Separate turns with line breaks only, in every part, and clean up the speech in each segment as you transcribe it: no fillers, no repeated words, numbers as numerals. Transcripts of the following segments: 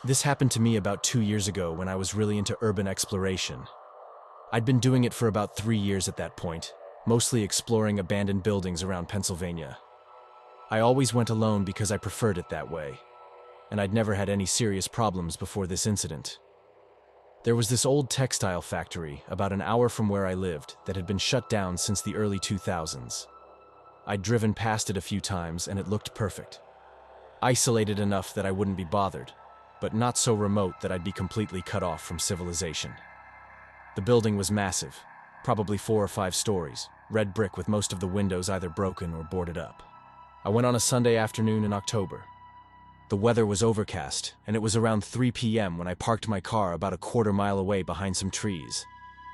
This happened to me about 2 years ago when I was really into urban exploration. I'd been doing it for about 3 years at that point, mostly exploring abandoned buildings around Pennsylvania. I always went alone because I preferred it that way, and I'd never had any serious problems before this incident. There was this old textile factory about an hour from where I lived that had been shut down since the early 2000s. I'd driven past it a few times and it looked perfect. Isolated enough that I wouldn't be bothered, but not so remote that I'd be completely cut off from civilization. The building was massive, probably 4 or 5 stories, red brick with most of the windows either broken or boarded up. I went on a Sunday afternoon in October. The weather was overcast, and it was around 3 p.m. when I parked my car about a quarter mile away behind some trees.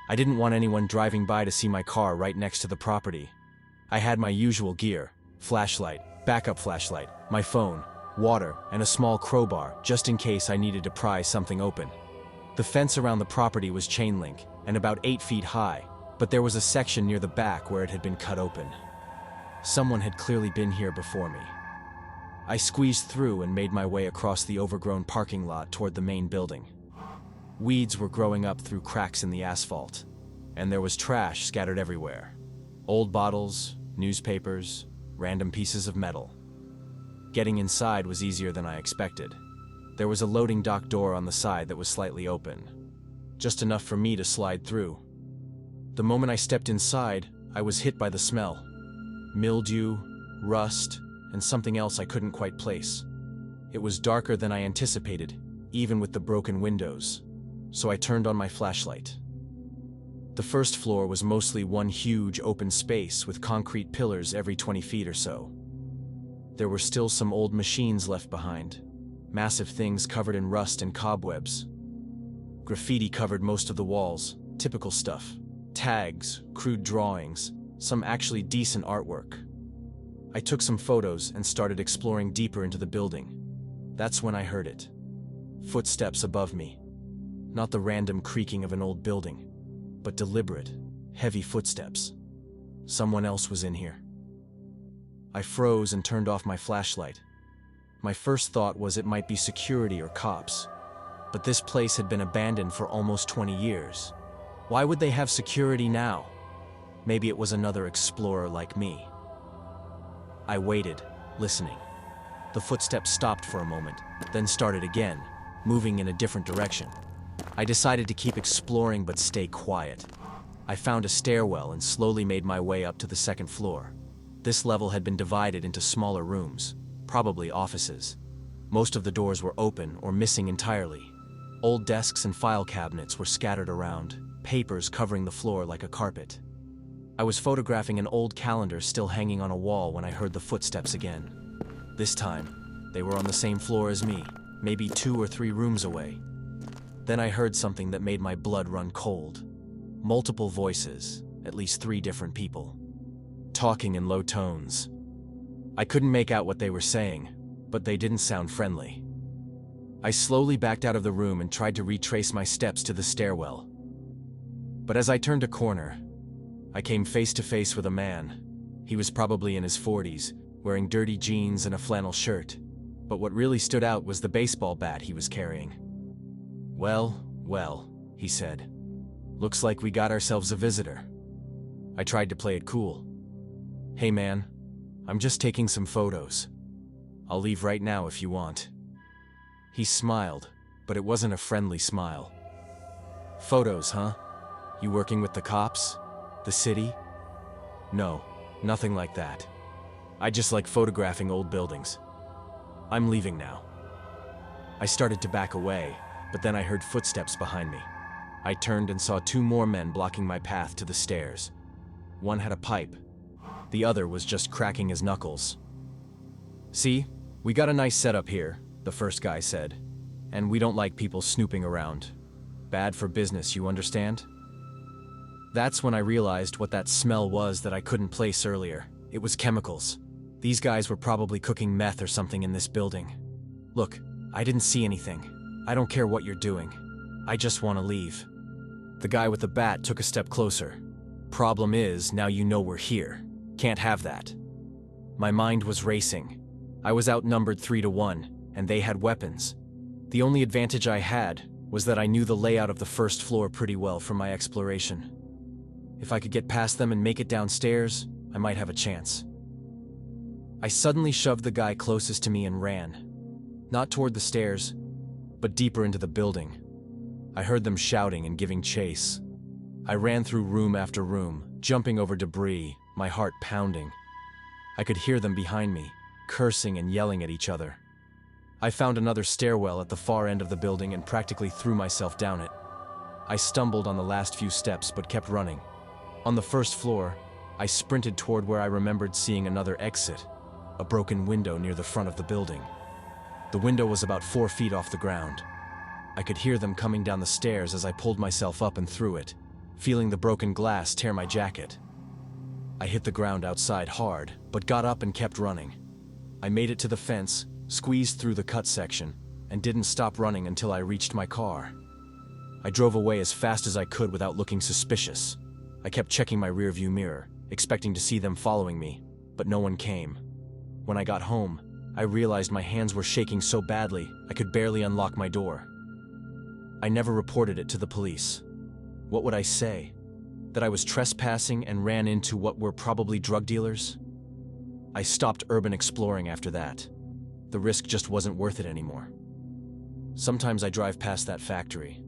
I didn't want anyone driving by to see my car right next to the property. I had my usual gear: flashlight, backup flashlight, my phone, water, and a small crowbar just in case I needed to pry something open. The fence around the property was chain link and about 8 feet high, but there was a section near the back where it had been cut open. Someone had clearly been here before me. I squeezed through and made my way across the overgrown parking lot toward the main building. Weeds were growing up through cracks in the asphalt, and there was trash scattered everywhere. Old bottles, newspapers, random pieces of metal. Getting inside was easier than I expected. There was a loading dock door on the side that was slightly open, just enough for me to slide through. The moment I stepped inside, I was hit by the smell. Mildew, rust, and something else I couldn't quite place. It was darker than I anticipated, even with the broken windows, so I turned on my flashlight. The first floor was mostly one huge open space with concrete pillars every 20 feet or so. There were still some old machines left behind, massive things covered in rust and cobwebs. Graffiti covered most of the walls, typical stuff. Tags, crude drawings, some actually decent artwork. I took some photos and started exploring deeper into the building. That's when I heard it. Footsteps above me. Not the random creaking of an old building, but deliberate, heavy footsteps. Someone else was in here. I froze and turned off my flashlight. My first thought was it might be security or cops, but this place had been abandoned for almost 20 years. Why would they have security now? Maybe it was another explorer like me. I waited, listening. The footsteps stopped for a moment, then started again, moving in a different direction. I decided to keep exploring but stay quiet. I found a stairwell and slowly made my way up to the second floor. This level had been divided into smaller rooms, probably offices. Most of the doors were open or missing entirely. Old desks and file cabinets were scattered around, papers covering the floor like a carpet. I was photographing an old calendar still hanging on a wall when I heard the footsteps again. This time, they were on the same floor as me, maybe 2 or 3 rooms away. Then I heard something that made my blood run cold. Multiple voices, at least 3 different people, talking in low tones. I couldn't make out what they were saying, but they didn't sound friendly. I slowly backed out of the room and tried to retrace my steps to the stairwell. But as I turned a corner, I came face to face with a man. He was probably in his 40s, wearing dirty jeans and a flannel shirt. But what really stood out was the baseball bat he was carrying. Well, he said. Looks like we got ourselves a visitor. I tried to play it cool. Hey man, I'm just taking some photos. I'll leave right now if you want. He smiled, but it wasn't a friendly smile. Photos, huh? You working with the cops? The city? No, nothing like that. I just like photographing old buildings. I'm leaving now. I started to back away, but then I heard footsteps behind me. I turned and saw 2 more men blocking my path to the stairs. One had a pipe. The other was just cracking his knuckles. See, we got a nice setup here, the first guy said. And we don't like people snooping around. Bad for business, you understand? That's when I realized what that smell was that I couldn't place earlier. It was chemicals. These guys were probably cooking meth or something in this building. Look, I didn't see anything. I don't care what you're doing. I just want to leave. The guy with the bat took a step closer. Problem is, now you know we're here. Can't have that. My mind was racing. I was outnumbered 3 to 1, and they had weapons. The only advantage I had was that I knew the layout of the first floor pretty well from my exploration. If I could get past them and make it downstairs, I might have a chance. I suddenly shoved the guy closest to me and ran. Not toward the stairs, but deeper into the building. I heard them shouting and giving chase. I ran through room after room, jumping over debris, my heart pounding. I could hear them behind me, cursing and yelling at each other. I found another stairwell at the far end of the building and practically threw myself down it. I stumbled on the last few steps but kept running. On the first floor, I sprinted toward where I remembered seeing another exit, a broken window near the front of the building. The window was about 4 feet off the ground. I could hear them coming down the stairs as I pulled myself up and through it, feeling the broken glass tear my jacket. I hit the ground outside hard, but got up and kept running. I made it to the fence, squeezed through the cut section, and didn't stop running until I reached my car. I drove away as fast as I could without looking suspicious. I kept checking my rearview mirror, expecting to see them following me, but no one came. When I got home, I realized my hands were shaking so badly I could barely unlock my door. I never reported it to the police. What would I say? That I was trespassing and ran into what were probably drug dealers? I stopped urban exploring after that. The risk just wasn't worth it anymore. Sometimes I drive past that factory,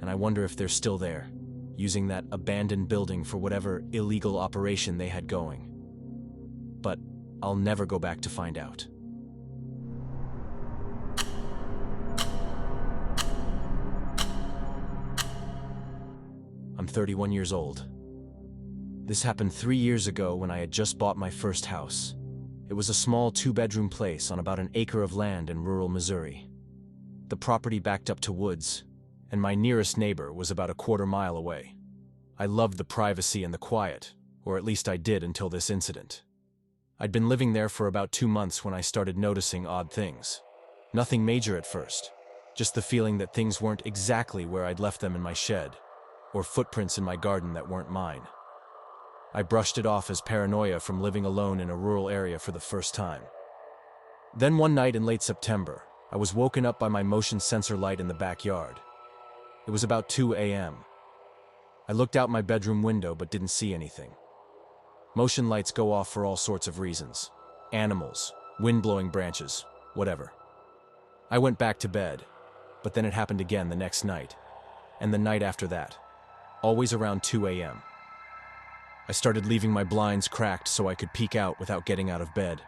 and I wonder if they're still there, using that abandoned building for whatever illegal operation they had going. But I'll never go back to find out. I'm 31 years old. This happened 3 years ago when I had just bought my first house. It was a small 2-bedroom place on about an acre of land in rural Missouri. The property backed up to woods, and my nearest neighbor was about a quarter mile away. I loved the privacy and the quiet, or at least I did until this incident. I'd been living there for about 2 months when I started noticing odd things. Nothing major at first, just the feeling that things weren't exactly where I'd left them in my shed, or footprints in my garden that weren't mine. I brushed it off as paranoia from living alone in a rural area for the first time. Then one night in late September, I was woken up by my motion sensor light in the backyard. It was about 2 a.m. I looked out my bedroom window but didn't see anything. Motion lights go off for all sorts of reasons. Animals, wind-blowing branches, whatever. I went back to bed, but then it happened again the next night, and the night after that, always around 2 a.m. I started leaving my blinds cracked so I could peek out without getting out of bed.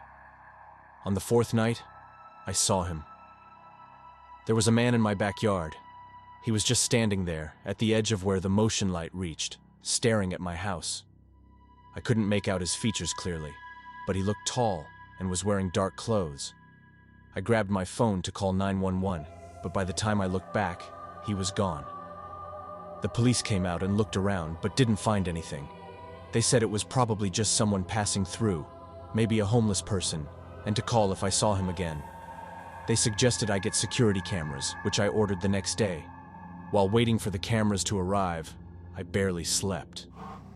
On the 4th night, I saw him. There was a man in my backyard. He was just standing there, at the edge of where the motion light reached, staring at my house. I couldn't make out his features clearly, but he looked tall and was wearing dark clothes. I grabbed my phone to call 911, but by the time I looked back, he was gone. The police came out and looked around, but didn't find anything. They said it was probably just someone passing through, maybe a homeless person, and to call if I saw him again. They suggested I get security cameras, which I ordered the next day. While waiting for the cameras to arrive, I barely slept.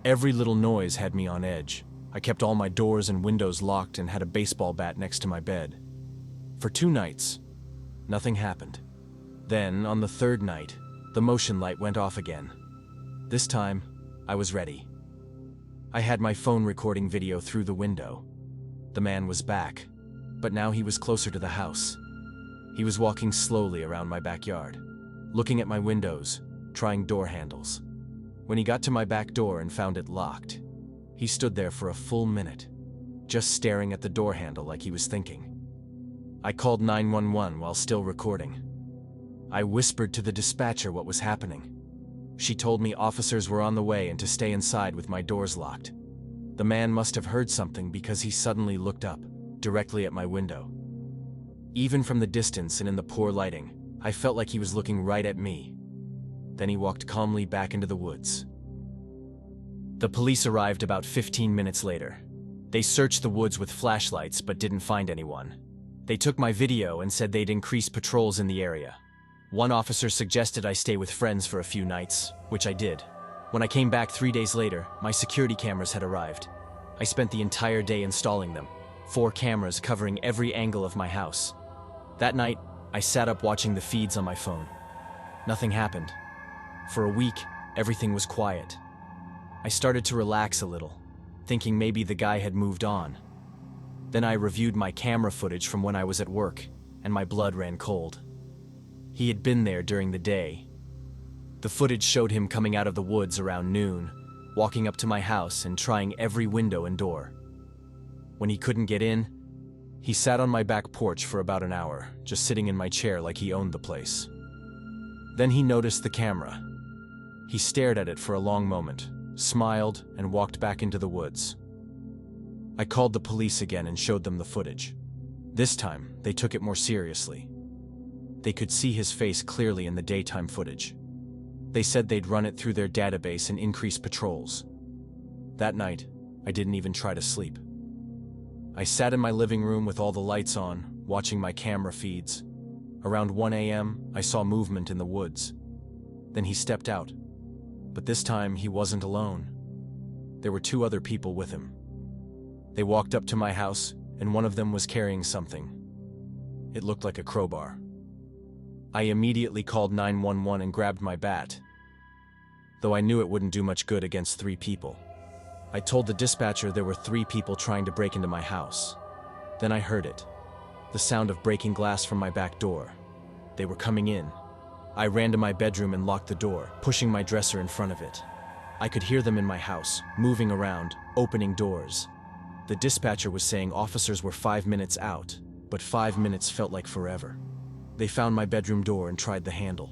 Every little noise had me on edge. I kept all my doors and windows locked and had a baseball bat next to my bed. For 2 nights, nothing happened. Then, on the 3rd night, the motion light went off again. This time, I was ready. I had my phone recording video through the window. The man was back, but now he was closer to the house. He was walking slowly around my backyard, looking at my windows, trying door handles. When he got to my back door and found it locked, he stood there for a full minute, just staring at the door handle like he was thinking. I called 911 while still recording. I whispered to the dispatcher what was happening. She told me officers were on the way and to stay inside with my doors locked. The man must have heard something because he suddenly looked up, directly at my window. Even from the distance and in the poor lighting, I felt like he was looking right at me. Then he walked calmly back into the woods. The police arrived about 15 minutes later. They searched the woods with flashlights but didn't find anyone. They took my video and said they'd increase patrols in the area. One officer suggested I stay with friends for a few nights, which I did. When I came back 3 days later, my security cameras had arrived. I spent the entire day installing them, 4 cameras covering every angle of my house. That night, I sat up watching the feeds on my phone. Nothing happened. For a week, everything was quiet. I started to relax a little, thinking maybe the guy had moved on. Then I reviewed my camera footage from when I was at work, and my blood ran cold. He had been there during the day. The footage showed him coming out of the woods around noon, walking up to my house and trying every window and door. When he couldn't get in, he sat on my back porch for about an hour, just sitting in my chair like he owned the place. Then he noticed the camera. He stared at it for a long moment, smiled, and walked back into the woods. I called the police again and showed them the footage. This time, they took it more seriously. They could see his face clearly in the daytime footage. They said they'd run it through their database and increase patrols. That night, I didn't even try to sleep. I sat in my living room with all the lights on, watching my camera feeds. Around 1 a.m., I saw movement in the woods. Then he stepped out. But this time, he wasn't alone. There were 2 other people with him. They walked up to my house, and one of them was carrying something. It looked like a crowbar. I immediately called 911 and grabbed my bat, though I knew it wouldn't do much good against 3 people. I told the dispatcher there were 3 people trying to break into my house. Then I heard it, the sound of breaking glass from my back door. They were coming in. I ran to my bedroom and locked the door, pushing my dresser in front of it. I could hear them in my house, moving around, opening doors. The dispatcher was saying officers were 5 minutes out, but 5 minutes felt like forever. They found my bedroom door and tried the handle.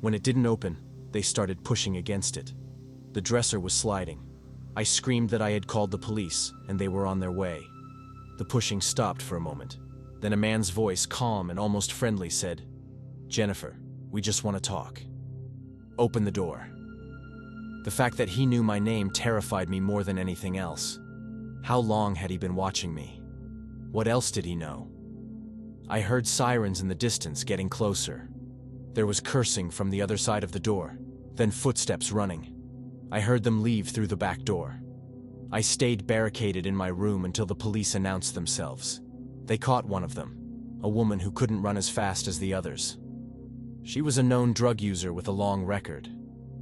When it didn't open, they started pushing against it. The dresser was sliding. I screamed that I had called the police, and they were on their way. The pushing stopped for a moment. Then a man's voice, calm and almost friendly, said, "Jennifer, we just want to talk. Open the door." The fact that he knew my name terrified me more than anything else. How long had he been watching me? What else did he know? I heard sirens in the distance getting closer. There was cursing from the other side of the door, then footsteps running. I heard them leave through the back door. I stayed barricaded in my room until the police announced themselves. They caught one of them, a woman who couldn't run as fast as the others. She was a known drug user with a long record.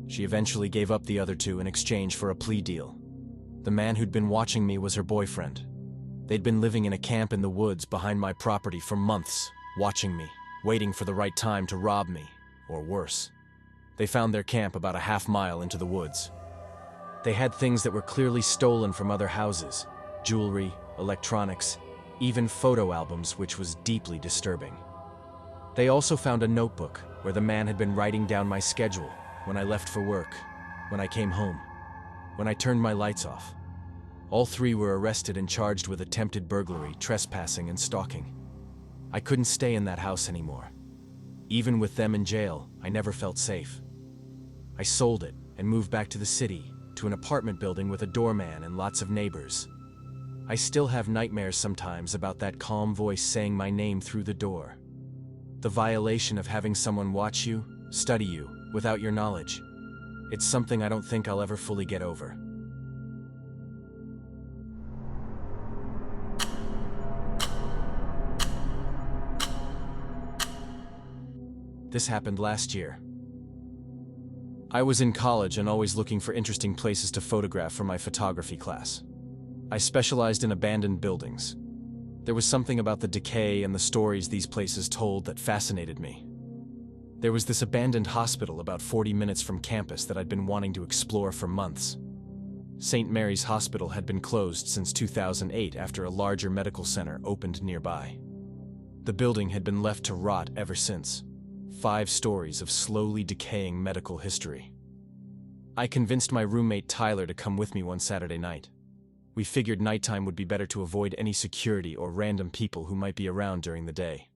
She eventually gave up the other 2 in exchange for a plea deal. The man who'd been watching me was her boyfriend. They'd been living in a camp in the woods behind my property for months, watching me, waiting for the right time to rob me, or worse. They found their camp about a half-mile into the woods. They had things that were clearly stolen from other houses, jewelry, electronics, even photo albums, which was deeply disturbing. They also found a notebook where the man had been writing down my schedule, when I left for work, when I came home, when I turned my lights off. All 3 were arrested and charged with attempted burglary, trespassing, and stalking. I couldn't stay in that house anymore. Even with them in jail, I never felt safe. I sold it and moved back to the city, to an apartment building with a doorman and lots of neighbors. I still have nightmares sometimes about that calm voice saying my name through the door. The violation of having someone watch you, study you, without your knowledge. It's something I don't think I'll ever fully get over. This happened last year. I was in college and always looking for interesting places to photograph for my photography class. I specialized in abandoned buildings. There was something about the decay and the stories these places told that fascinated me. There was this abandoned hospital about 40 minutes from campus that I'd been wanting to explore for months. St. Mary's Hospital had been closed since 2008 after a larger medical center opened nearby. The building had been left to rot ever since. 5 stories of slowly decaying medical history. I convinced my roommate Tyler to come with me one Saturday night. We figured nighttime would be better to avoid any security or random people who might be around during the day.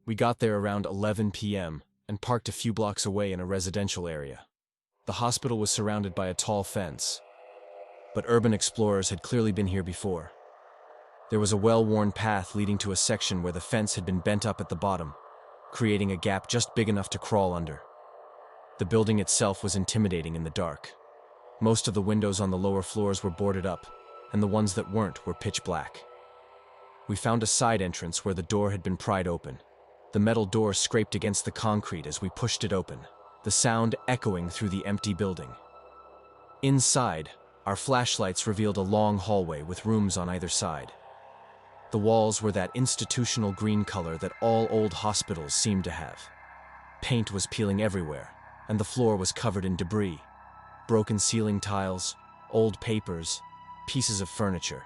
We got there around 11 p.m. and parked a few blocks away in a residential area. The hospital was surrounded by a tall fence, but urban explorers had clearly been here before. There was a well-worn path leading to a section where the fence had been bent up at the bottom, creating a gap just big enough to crawl under. The building itself was intimidating in the dark. Most of the windows on the lower floors were boarded up, and the ones that weren't were pitch black. We found a side entrance where the door had been pried open. The metal door scraped against the concrete as we pushed it open, the sound echoing through the empty building. Inside, our flashlights revealed a long hallway with rooms on either side. The walls were that institutional green color that all old hospitals seem to have. Paint was peeling everywhere, and the floor was covered in debris. Broken ceiling tiles, old papers, pieces of furniture.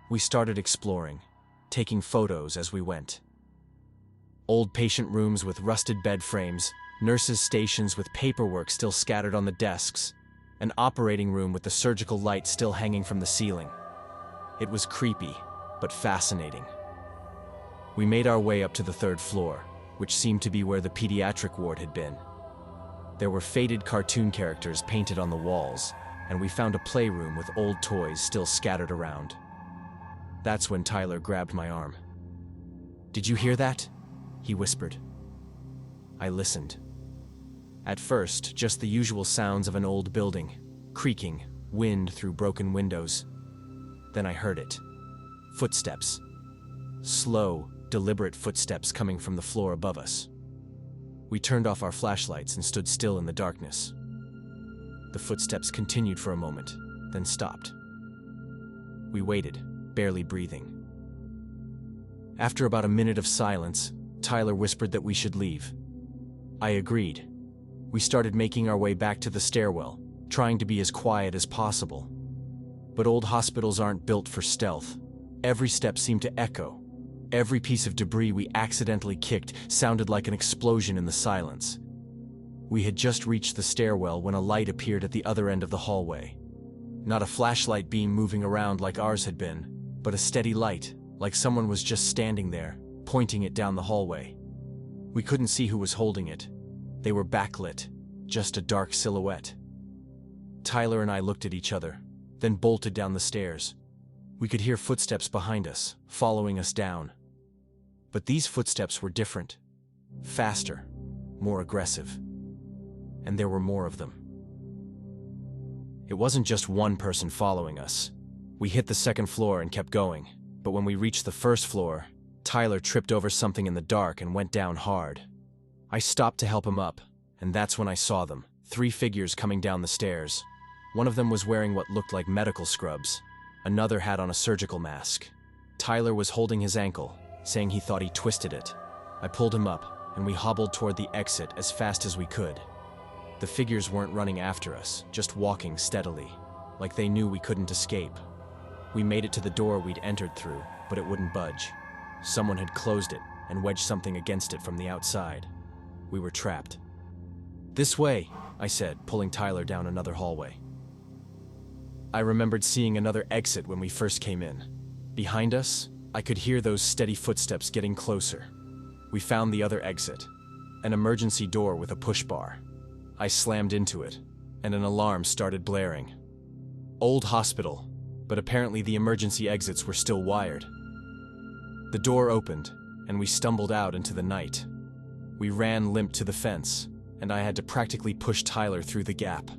We started exploring, taking photos as we went. Old patient rooms with rusted bed frames, nurses' stations with paperwork still scattered on the desks, an operating room with the surgical light still hanging from the ceiling. It was creepy, but fascinating. We made our way up to the third floor, which seemed to be where the pediatric ward had been. There were faded cartoon characters painted on the walls, and we found a playroom with old toys still scattered around. That's when Tyler grabbed my arm. "Did you hear that?" he whispered. I listened. At first, just the usual sounds of an old building, creaking, wind through broken windows. Then I heard it. Footsteps. Slow, deliberate footsteps coming from the floor above us. We turned off our flashlights and stood still in the darkness. The footsteps continued for a moment, then stopped. We waited, barely breathing. After about a minute of silence, Tyler whispered that we should leave. I agreed. We started making our way back to the stairwell, trying to be as quiet as possible. But old hospitals aren't built for stealth. Every step seemed to echo. Every piece of debris we accidentally kicked sounded like an explosion in the silence. We had just reached the stairwell when a light appeared at the other end of the hallway. Not a flashlight beam moving around like ours had been, but a steady light, like someone was just standing there, pointing it down the hallway. We couldn't see who was holding it. They were backlit, just a dark silhouette. Tyler and I looked at each other, then bolted down the stairs. We could hear footsteps behind us, following us down. But these footsteps were different. Faster, more aggressive. And there were more of them. It wasn't just one person following us. We hit the second floor and kept going, but when we reached the first floor, Tyler tripped over something in the dark and went down hard. I stopped to help him up, and that's when I saw them, 3 figures coming down the stairs. One of them was wearing what looked like medical scrubs. Another had on a surgical mask. Tyler was holding his ankle, saying he thought he twisted it. I pulled him up, and we hobbled toward the exit as fast as we could. The figures weren't running after us, just walking steadily, like they knew we couldn't escape. We made it to the door we'd entered through, but it wouldn't budge. Someone had closed it and wedged something against it from the outside. We were trapped. "This way," I said, pulling Tyler down another hallway. I remembered seeing another exit when we first came in. Behind us, I could hear those steady footsteps getting closer. We found the other exit, an emergency door with a push bar. I slammed into it, and an alarm started blaring. Old hospital, but apparently the emergency exits were still wired. The door opened, and we stumbled out into the night. We ran limp to the fence, and I had to practically push Tyler through the gap.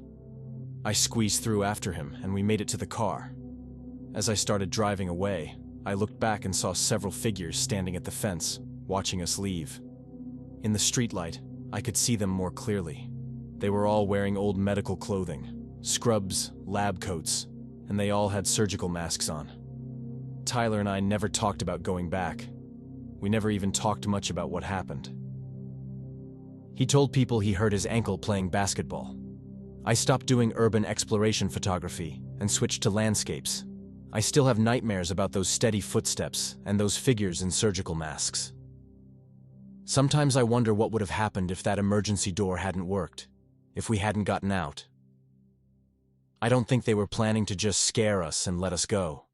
I squeezed through after him, and we made it to the car. As I started driving away, I looked back and saw several figures standing at the fence, watching us leave. In the streetlight, I could see them more clearly. They were all wearing old medical clothing, scrubs, lab coats, and they all had surgical masks on. Tyler and I never talked about going back. We never even talked much about what happened. He told people he hurt his ankle playing basketball. I stopped doing urban exploration photography and switched to landscapes. I still have nightmares about those steady footsteps and those figures in surgical masks. Sometimes I wonder what would have happened if that emergency door hadn't worked, if we hadn't gotten out. I don't think they were planning to just scare us and let us go.